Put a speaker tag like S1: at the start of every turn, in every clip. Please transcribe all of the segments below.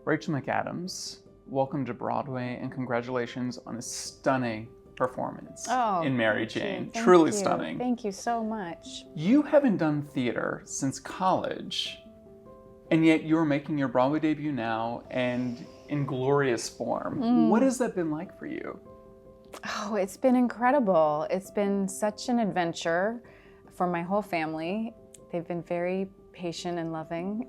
S1: Rachel McAdams, welcome to Broadway and congratulations on a stunning performance in Mary Jane. Truly stunning.
S2: Thank you so much.
S1: You haven't done theater since college, and yet you're making your Broadway debut now and in glorious form. What has that been like for you?
S2: Oh, it's been incredible. It's been such an adventure for my whole family. They've been very patient and loving,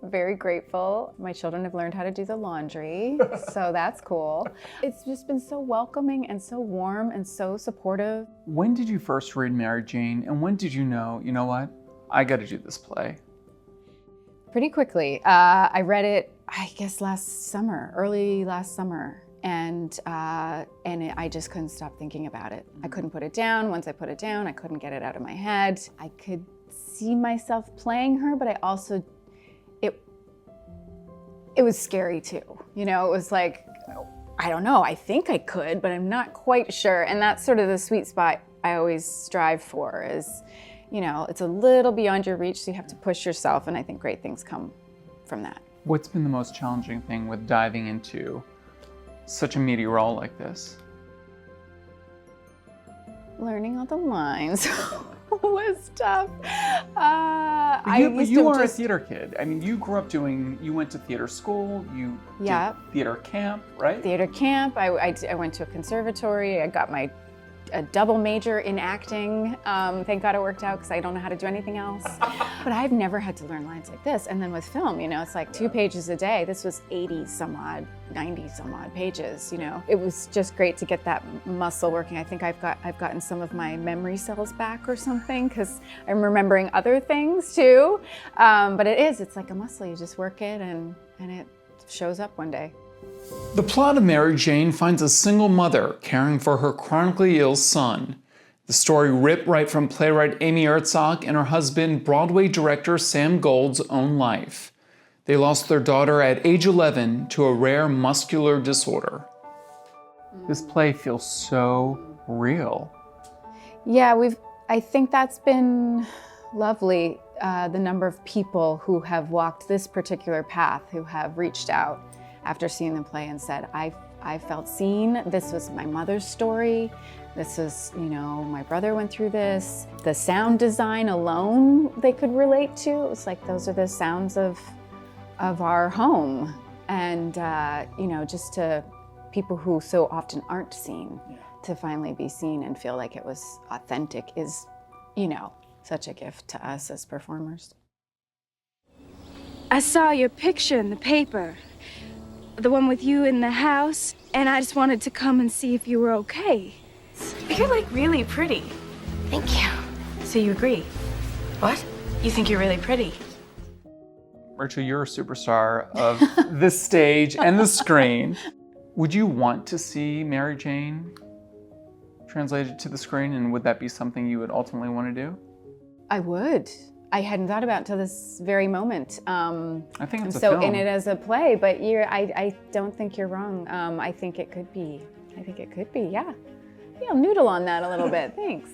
S2: very grateful. My children have learned how to do the laundry, so that's cool. It's just been so welcoming and so warm and so supportive.
S1: When did you first read Mary Jane, and when did you know what, I got to do this play?
S2: Pretty quickly. I read it, I guess early last summer, and I just couldn't stop thinking about it. I couldn't put it down. Once I put it down, I couldn't get it out of my head. I could see myself playing her, but I also, it was scary too. You know, it was like, I don't know, I think I could, but I'm not quite sure. And that's sort of the sweet spot I always strive for is, you know, it's a little beyond your reach, so you have to push yourself, and I think great things come from that. What's
S1: been the most challenging thing with diving into such a meaty role like this?
S2: Learning all the lines was tough.
S1: You are a theater kid. I mean, you grew up you went to theater school, you did theater camp, right?
S2: Theater camp, I went to a conservatory, I got a double major in acting. Thank God it worked out because I don't know how to do anything else. But I've never had to learn lines like this. And then with film, you know, it's like 2 pages a day. This was 80 some odd, 90 some odd pages, you know. It was just great to get that muscle working. I think I've gotten some of my memory cells back or something because I'm remembering other things too. But it's like a muscle. You just work it and it shows up one day.
S1: The plot of Mary Jane finds a single mother caring for her chronically ill son. The story ripped right from playwright Amy Ertzog and her husband, Broadway director Sam Gold's own life. They lost their daughter at age 11 to a rare muscular disorder. This play feels so real.
S2: Yeah, I think that's been lovely, the number of people who have walked this particular path, who have reached out after seeing the play and said, I felt seen. This was my mother's story. This was, you know, my brother went through this. The sound design alone they could relate to. It was like, those are the sounds of our home. And, you know, just to people who so often aren't seen, to finally be seen and feel like it was authentic is, you know, such a gift to us as performers.
S3: I saw your picture in the paper. The one with you in the house, and I just wanted to come and see if you were okay.
S4: You're like really pretty.
S3: Thank you.
S4: So you agree? What? You think you're really pretty?
S1: Rachel, you're a superstar of the stage and the screen. Would you want to see Mary Jane translated to the screen, and would that be something you would ultimately want to do?
S2: I would. I hadn't thought about it till this very moment.
S1: I think it's a
S2: film.
S1: So
S2: in it as a play, but I don't think you're wrong. I think it could be. Yeah. Yeah, I'll noodle on that a little bit, thanks.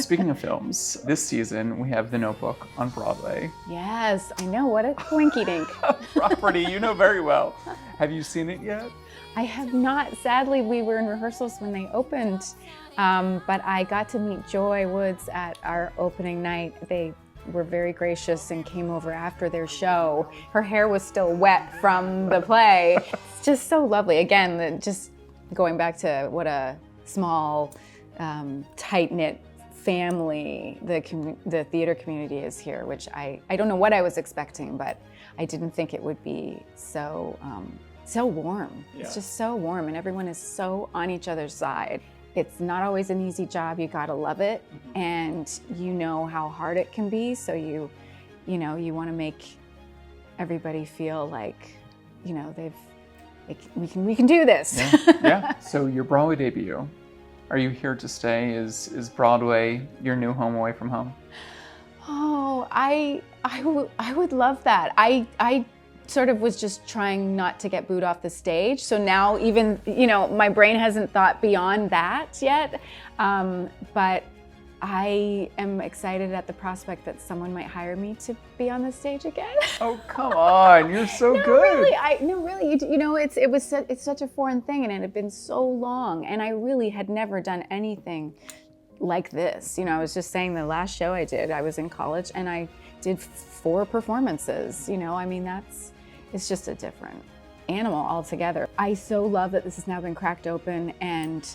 S1: Speaking of films, this season we have The Notebook on Broadway.
S2: Yes, I know, what a coinky-dink.
S1: Property you know very well. Have you seen it yet?
S2: I have not. Sadly, we were in rehearsals when they opened, but I got to meet Joy Woods at our opening night. They were very gracious and came over after their show. Her hair was still wet from the play. It's just so lovely. Again, just going back to what a small, tight-knit family the theater community is here, which I don't know what I was expecting, but I didn't think it would be so warm. Yeah. It's just so warm, and everyone is so on each other's side. It's not always an easy job. You gotta love it, and you know how hard it can be. So you want to make everybody feel like, you know, we can do this.
S1: Yeah. So your Broadway debut. Are you here to stay? Is Broadway your new home away from home?
S2: Oh, I would love that. I sort of was just trying not to get booed off the stage. So now even, you know, my brain hasn't thought beyond that yet. But I am excited at the prospect that someone might hire me to be on the stage again.
S1: Oh, come on, you're so good.
S2: Really, you know, it's such a foreign thing, and it had been so long, and I really had never done anything like this. You know, I was just saying the last show I did, I was in college, and I did 4 performances. You know, I mean, it's just a different animal altogether. I so love that this has now been cracked open, and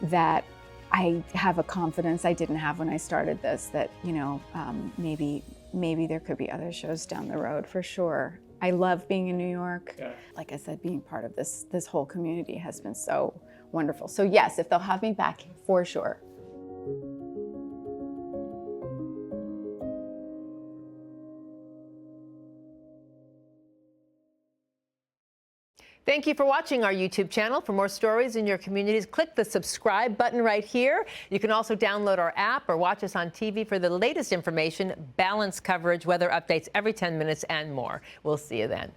S2: that I have a confidence I didn't have when I started this, that, you know, maybe there could be other shows down the road, for sure. I love being in New York. Yeah. Like I said, being part of this whole community has been so wonderful. So yes, if they'll have me back, for sure.
S5: Thank you for watching our YouTube channel. For more stories in your communities, click the subscribe button right here. You can also download our app or watch us on TV for the latest information, balanced coverage, weather updates every 10 minutes, and more. We'll see you then.